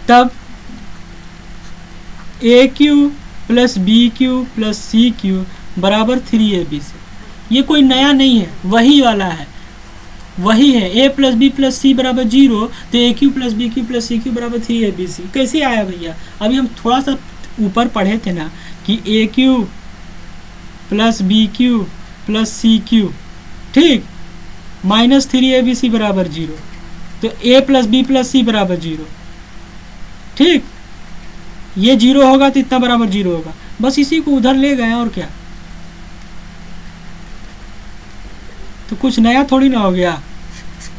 तब a cube plus b cube plus c cube बराबर 3abc। ये कोई नया नहीं है, वही वाला है, वही है, ए प्लस बी प्लस सी बराबर 0, तो a cube plus b cube plus c cube बराबर 3abc। कैसे आया भैया, अभी हम थोड़ा सा ऊपर पढ़े थे ना कि a cube plus b cube plus c cube, ठीक, माइनस 3abc बराबर 0, तो ए प्लस बी प्लस सी बराबर 0। ठीक, ये 0 होगा तो इतना बराबर 0 होगा, बस इसी को उधर ले गए और क्या, तो कुछ नया थोड़ी ना हो गया,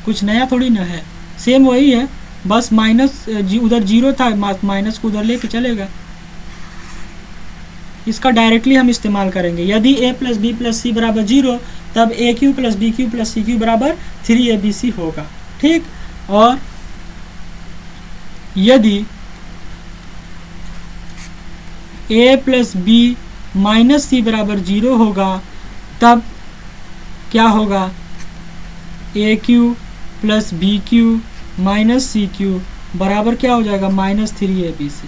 कुछ नया थोड़ी ना है, सेम वही है, बस माइनस उधर 0 था, माइनस को उधर लेके चलेगा। इसका डायरेक्टली हम इस्तेमाल करेंगे, यदि ए प्लस बी प्लस सी बराबर 0, तब a cube plus b cube plus c cube बराबर 3abc होगा। ठीक, और यदि a plus b minus c बराबर 0 होगा, तब क्या होगा, a cube plus b cube minus c cube बराबर क्या हो जाएगा, माइनस 3abc,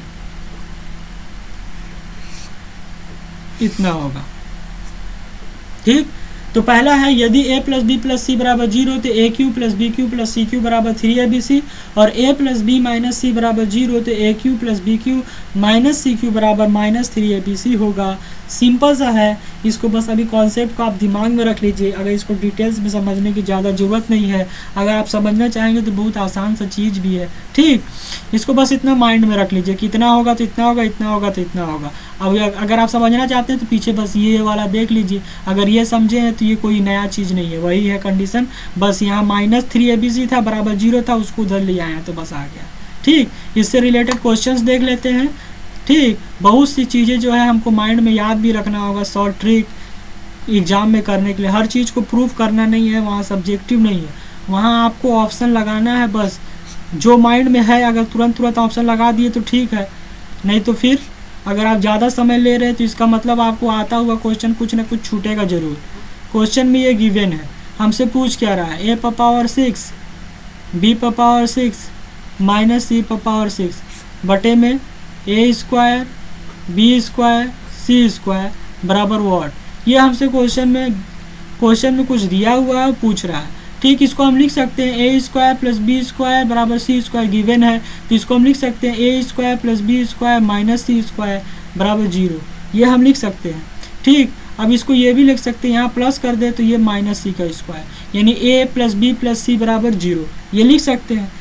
इतना होगा। ठीक, तो पहला है यदि ए प्लस बी प्लस सी बराबर 0, तो a cube plus b cube plus c cube बराबर 3abc, और a plus b minus c बराबर 0, तो a cube plus b cube minus c cube बराबर माइनस 3abc होगा। सिंपल सा है, इसको बस अभी कॉन्सेप्ट को आप दिमाग में रख लीजिए, अगर इसको डिटेल्स में समझने की ज़्यादा ज़रूरत नहीं है, अगर आप समझना चाहेंगे तो बहुत आसान सा चीज़ भी है। ठीक, इसको बस इतना माइंड में रख लीजिए कि इतना होगा तो इतना होगा, इतना होगा तो इतना होगा। अब अगर आप समझना चाहते हैं तो पीछे बस ये वाला देख लीजिए, अगर ये समझे हैं तो ये कोई नया चीज़ नहीं है, वही है कंडीशन, बस यहाँ माइनस 3abc था, बराबर 0 था, उसको उधर ले आया तो बस आ गया। ठीक, इससे रिलेटेड क्वेश्चंस देख लेते हैं। ठीक, बहुत सी चीज़ें जो है हमको माइंड में याद भी रखना होगा, शॉर्ट ट्रिक एग्ज़ाम में करने के लिए, हर चीज़ को प्रूफ करना नहीं है, वहाँ सब्जेक्टिव नहीं है, वहाँ आपको ऑप्शन लगाना है, बस जो माइंड में है अगर तुरंत ऑप्शन लगा दिए तो ठीक है, नहीं तो फिर अगर आप ज़्यादा समय ले रहे हैं तो इसका मतलब आपको आता हुआ क्वेश्चन कुछ ना कुछ छूटेगा ज़रूर। क्वेश्चन में ये गिवन है, हमसे पूछ क्या रहा है, ए पावर 6 बी पावर 6 माइनस सी पावर 6 बटे में ए square b square c square बराबर व्हाट, ये हमसे क्वेश्चन में कुछ दिया हुआ है, पूछ रहा है। ठीक, इसको हम लिख सकते हैं a square plus B square बराबर सी स्क्वायर गिवन है, तो इसको हम लिख सकते हैं a square plus B square minus C square बराबर 0। ये हम लिख सकते हैं। ठीक, अब इसको ये भी लिख सकते हैं, यहाँ प्लस कर दे तो ये माइनस सी का स्क्वायर, यानी ए प्लस बी प्लस सी बराबर 0, ये लिख सकते हैं।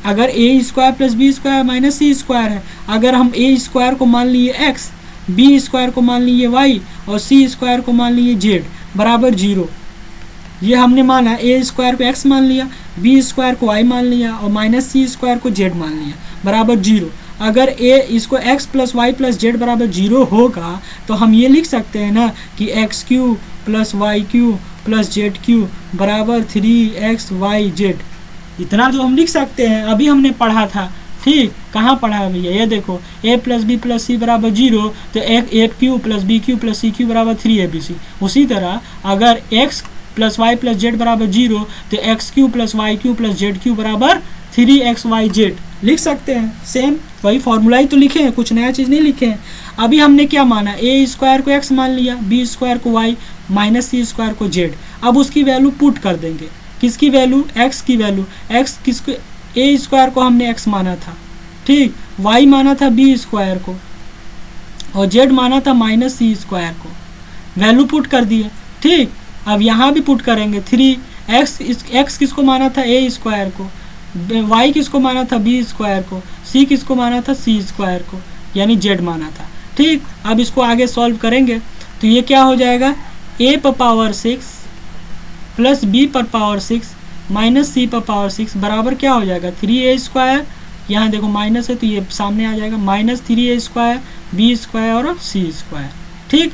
अगर A square plus B square minus C square है, अगर हम ए स्क्वायर को मान लिए x, बी स्क्वायर को मान लिए y और सी स्क्वायर को मान लिए z बराबर 0, ये हमने माना। ए स्क्वायर को x मान लिया, बी स्क्वायर को y मान लिया और माइनस सी स्क्वायर को z मान लिया बराबर 0। अगर ए इसको x plus y plus z बराबर 0 होगा तो हम ये लिख सकते हैं ना कि x Q plus y cube plus z cube बराबर 3xyz। इतना तो हम लिख सकते हैं, अभी हमने पढ़ा था। ठीक, कहाँ पढ़ा है भैया, ये देखो a प्लस बी प्लस सी बराबर 0, तो a cube plus b cube plus c cube बराबर 3abc। उसी तरह अगर x plus y plus z बराबर 0, तो x Q plus y cube plus z cube बराबर 3xyz लिख सकते हैं। सेम वही फॉर्मूला ही तो लिखे हैं, कुछ नया चीज़ नहीं लिखे हैं। अभी हमने क्या माना, ए स्क्वायर को x मान लिया, बी स्क्वायर को y माइनस सी स्क्वायर को z। अब उसकी वैल्यू पुट कर देंगे, किसकी वैल्यू, x की वैल्यू। x किसको, ए स्क्वायर को हमने x माना था, ठीक, y माना था बी स्क्वायर को और z माना था माइनस सी स्क्वायर को, वैल्यू पुट कर दिए। ठीक, अब यहाँ भी पुट करेंगे 3x किसको माना था, ए स्क्वायर को, y किसको माना था, बी स्क्वायर को, c किसको माना था, सी स्क्वायर को, यानी z माना था। ठीक, अब इसको आगे सॉल्व करेंगे तो ये क्या हो जाएगा, a पर पावर 6 प्लस b पर पावर 6 माइनस c पर पावर 6 बराबर क्या हो जाएगा, 3a स्क्वायर, यहाँ देखो माइनस है तो ये सामने आ जाएगा, minus 3a square b square और c स्क्वायर। ठीक,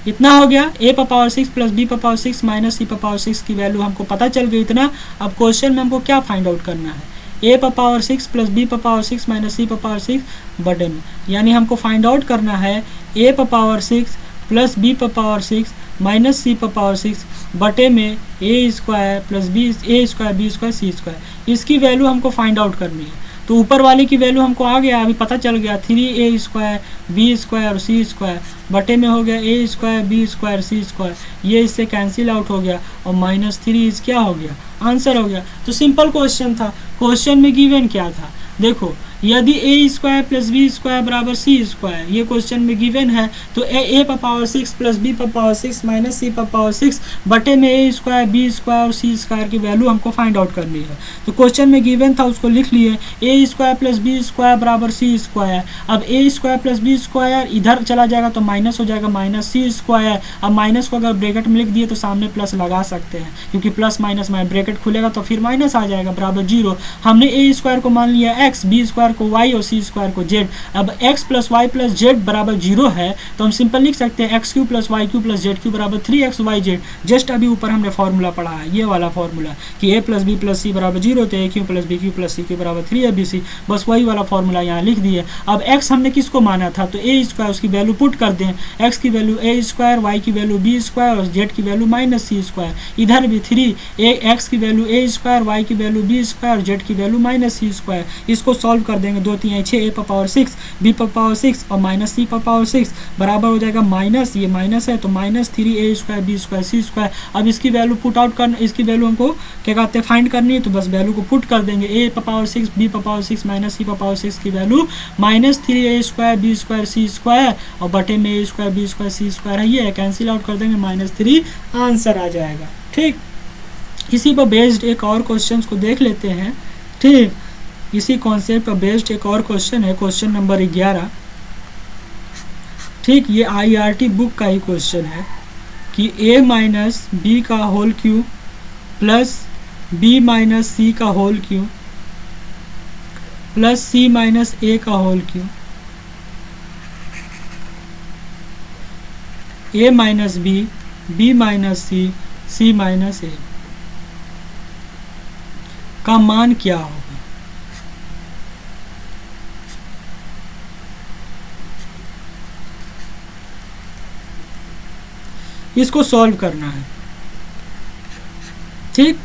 इतना हो गया, a पर पावर 6 प्लस b पर पावर 6 माइनस c पर पावर 6 की वैल्यू हमको पता चल गई इतना। अब क्वेश्चन में हमको क्या फाइंड आउट करना है, a पर पावर 6 प्लस b पर पावर 6 माइनस c पर पावर 6 बटे में, यानी हमको फाइंड आउट करना है a पर पावर 6 प्लस b पर पावर 6 माइनस c पर पावर 6 बटे में a square plus b square c square. इसकी वैल्यू हमको फाइंड आउट करनी है। तो ऊपर वाले की वैल्यू हमको आ गया, अभी पता चल गया, 3a स्क्वायर बी स्क्वायर और सी स्क्वायर बटे में हो गया a square b square c square, ये इससे कैंसिल आउट हो गया और माइनस 3 क्या हो गया, आंसर हो गया। तो सिंपल क्वेश्चन था। क्वेश्चन में गिवन क्या था, देखो यदि a square plus B square बराबर सी स्क्वायर, ये क्वेश्चन में गिवन है, तो a पर पावर 6 प्लस b पर पावर 6 माइनस c पर पावर 6 बटे में a स्क्वायर बी स्क्वायर और सी स्क्वायर की वैल्यू हमको फाइंड आउट करनी है। तो क्वेश्चन में गिवन था, उसको लिख लिए, a square plus B square बराबर सी स्क्वायर। अब a square plus B square इधर चला जाएगा तो माइनस हो जाएगा, माइनस सी स्क्वायर। अब माइनस को अगर ब्रैकेट में लिख दिए तो सामने प्लस लगा सकते हैं, क्योंकि प्लस माइनस में ब्रैकेट खुलेगा तो फिर माइनस आ जाएगा बराबर 0। हमने a स्क्वायर को मान लिया x, बी स्क्वायर को y और सी स्क्वायर को z। अब x plus y plus z बराबर 0 है तो हम सिंपल लिख सकते हैं x Q plus y cube plus z cube बराबर 3xyz। जस्ट अभी ऊपर हमने फॉर्मूला पढ़ा है, ये वाला फॉर्मूला कि a प्लस बी प्लस सी बराबर 0 तो a cube plus b cube plus c cube बराबर 3abc, बस वही वाला फॉर्मूला यहाँ लिख दिए। अब x हमने किसको माना था, तो a स्क्वायर, उसकी वैल्यू पुट कर दें, x की वैल्यू a स्क्वायर, y की वैल्यू b स्क्वायर और z की वैल्यू माइनस सी स्क्वायर। इधर भी 3x की वैल्यू a स्क्वायर, y की वैल्यू b स्क्वायर, z की वैल्यू माइनस सी स्क्वायर। इसको सॉल्व कर देंगे, 2 3 6, a पर पावर 6 b पर पावर 6 और माइनस c पर पावर 6 बराबर हो जाएगा माइनस, ये माइनस है तो minus 3a square b square c square. अब इसकी वैल्यू पुट आउट करना, इसकी वैल्यू हमको क्या कहते हैं फाइंड करनी है, तो बस वैल्यू को पुट कर देंगे, a पर पावर 6 b पर पावर 6 माइनस c पर पावर 6 की value minus 3a square b square c square और बटे में a square b square c square है, ये कैंसिल आउट कर देंगे, -3 आंसर आ जाएगा। ठीक, इसी पर बेस्ड एक और क्वेश्चन को देख लेते हैं। ठीक, इसी कॉन्सेप्ट पर बेस्ड एक और क्वेश्चन है, क्वेश्चन नंबर 11। ठीक, ये IRT बुक का ही क्वेश्चन है कि a माइनस बी का whole cube plus b minus c का whole cube plus c minus a का whole cube, a minus b, b minus c, c minus a का मान क्या होगा। इसको सॉल्व करना है। ठीक,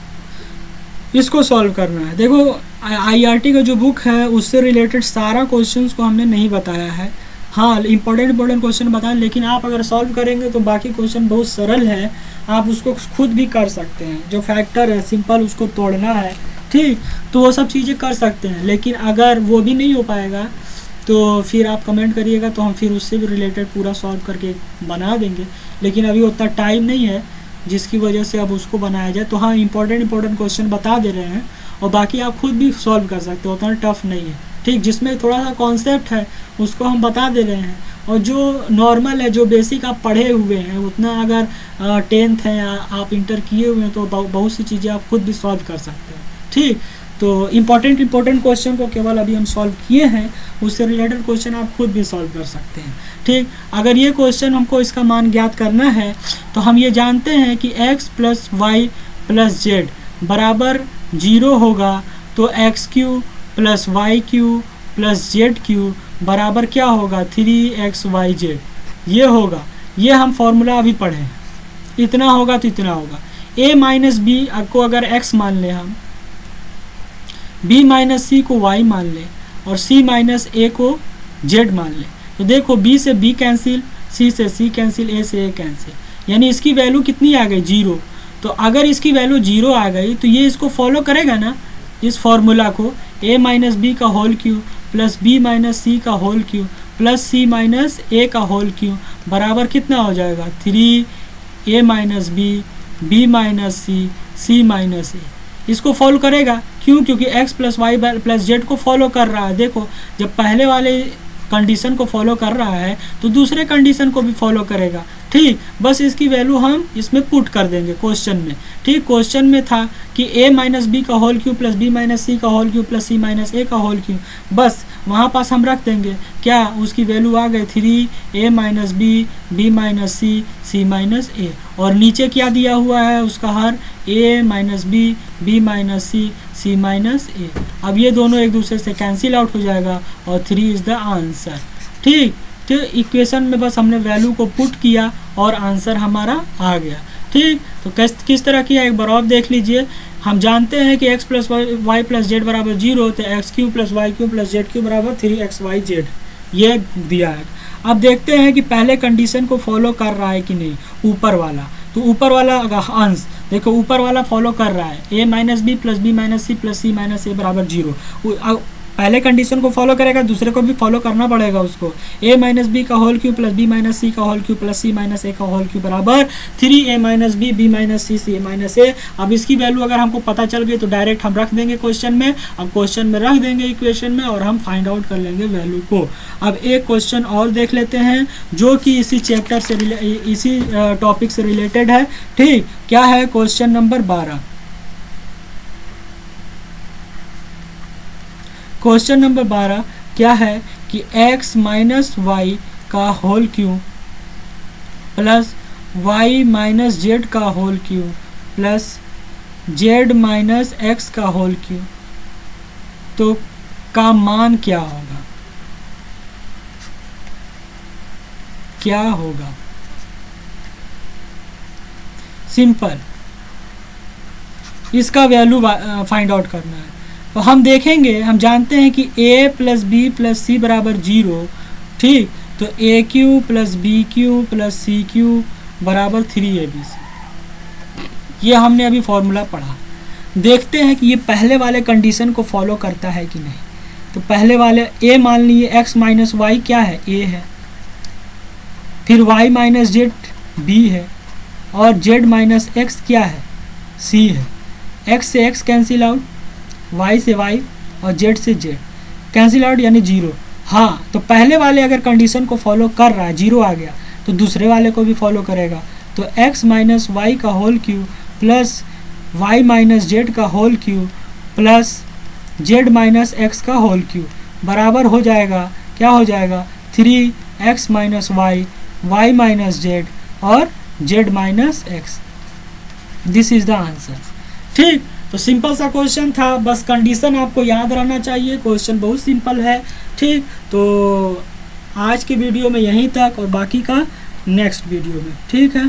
इसको सॉल्व करना है। देखो IRT का जो बुक है उससे रिलेटेड सारा क्वेश्चंस को हमने नहीं बताया है, हाँ इंपॉर्टेंट क्वेश्चन बताएं, लेकिन आप अगर सॉल्व करेंगे तो बाकी क्वेश्चन बहुत सरल है, आप उसको खुद भी कर सकते हैं। जो फैक्टर है सिंपल उसको तोड़ना है, ठीक, तो वो सब चीज़ें कर सकते हैं। लेकिन अगर वो भी नहीं हो पाएगा तो फिर आप कमेंट करिएगा तो हम फिर उससे भी रिलेटेड पूरा सॉल्व करके बना देंगे, लेकिन अभी उतना टाइम नहीं है जिसकी वजह से अब उसको बनाया जाए। तो हाँ, इंपॉर्टेंट क्वेश्चन बता दे रहे हैं और बाकी आप खुद भी सॉल्व कर सकते हो, उतना टफ नहीं है। ठीक, जिसमें थोड़ा सा कॉन्सेप्ट है उसको हम बता दे रहे हैं, और जो नॉर्मल है, जो बेसिक आप पढ़े हुए हैं उतना, अगर 10th है आप इंटर किए हुए हैं तो बहुत सी चीज़ें आप खुद भी सॉल्व कर सकते हैं। ठीक, तो इम्पोर्टेंट क्वेश्चन को केवल अभी हम सॉल्व किए हैं, उससे रिलेटेड क्वेश्चन आप खुद भी सॉल्व कर सकते हैं। ठीक, अगर ये क्वेश्चन हमको इसका मान ज्ञात करना है तो हम ये जानते हैं कि x + y + z बराबर 0 होगा, तो x³ + y³ + z³ बराबर क्या होगा, 3xyz ये होगा। ये हम फॉर्मूला अभी पढ़े, इतना होगा तो इतना होगा। a - b को अगर x मान लें हम, b - c को y मान लें और c - a को z मान लें, तो देखो b से b कैंसिल, c से c कैंसिल, a से a कैंसिल, यानी इसकी वैल्यू कितनी आ गई, 0। तो अगर इसकी वैल्यू 0 आ गई तो ये इसको फॉलो करेगा ना, इस फॉर्मूला को, a - b का whole cube plus b - c का whole cube plus c - a का होल क्यूब बराबर कितना हो जाएगा, 3a - b, b - c, c - a। इसको फॉलो करेगा, क्यों, क्योंकि x + y + z को फॉलो कर रहा है। देखो, जब पहले वाले कंडीशन को फॉलो कर रहा है तो दूसरे कंडीशन को भी फॉलो करेगा। ठीक, बस इसकी वैल्यू हम इसमें पुट कर देंगे क्वेश्चन में। ठीक, क्वेश्चन में था कि a - b का whole cube plus b - c का whole cube plus c - a का होल क्यूब, बस वहाँ पास हम रख देंगे, क्या उसकी वैल्यू आ गई 3a - b, b - c, c - a, और नीचे क्या दिया हुआ है उसका हर, a - b, b - c, c - a। अब ये दोनों एक दूसरे से कैंसिल आउट हो जाएगा और 3 इज़ द आंसर। ठीक, तो इक्वेशन में बस हमने वैल्यू को पुट किया और आंसर हमारा आ गया। ठीक, तो किस तरह किया एक बार और देख लीजिए। हम जानते हैं कि x + y + z बराबर 0, तो x³ + y³ + z³ बराबर 3xyz ये दिया है। अब देखते हैं कि पहले कंडीशन को फॉलो कर रहा है कि नहीं, ऊपर वाला। तो ऊपर वाला अंश देखो, ऊपर वाला फॉलो कर रहा है, a - b + b - c + c - a बराबर 0। पहले कंडीशन को फॉलो करेगा, दूसरे को भी फॉलो करना पड़ेगा उसको। a - b का whole cube plus b - c का whole cube plus c - a का होल क्यूब बराबर 3a - b, b - c, c - a। अब इसकी वैल्यू अगर हमको पता चल गई तो डायरेक्ट हम रख देंगे क्वेश्चन में। अब क्वेश्चन में रख देंगे इक्वेशन में और हम फाइंड आउट कर लेंगे वैल्यू को। अब एक क्वेश्चन और देख लेते हैं जो कि इसी चैप्टर से इसी टॉपिक से रिलेटेड है। ठीक, क्या है क्वेश्चन नंबर 12। क्वेश्चन नंबर 12 क्या है कि x - y का whole cube plus y - z का whole cube plus z - x का होल क्यूब, तो का मान क्या होगा, क्या होगा। सिंपल, इसका वैल्यू फाइंड आउट करना है। तो हम देखेंगे, हम जानते हैं कि a + b + c बराबर 0। ठीक, तो a³ + b³ + c³ बराबर 3abc, ये हमने अभी फॉर्मूला पढ़ा। देखते हैं कि ये पहले वाले कंडीशन को फॉलो करता है कि नहीं। तो पहले वाले a मान लिए, x - y क्या है, a है, फिर y - z b है और z - x क्या है, c है। x से x कैंसिल आउट, y से y और z से z कैंसिल आउट, यानी 0। हाँ, तो पहले वाले अगर कंडीशन को फॉलो कर रहा है, 0 आ गया, तो दूसरे वाले को भी फॉलो करेगा। तो x - y का whole cube plus y - z का whole cube plus z - x का होल क्यूब बराबर हो जाएगा, क्या हो जाएगा, 3x - y, y - z और z - x। This is the answer. ठीक, तो सिंपल सा क्वेश्चन था, बस कंडीशन आपको याद रहना चाहिए, क्वेश्चन बहुत सिंपल है। ठीक, तो आज के वीडियो में यहीं तक और बाकी का नेक्स्ट वीडियो में। ठीक है।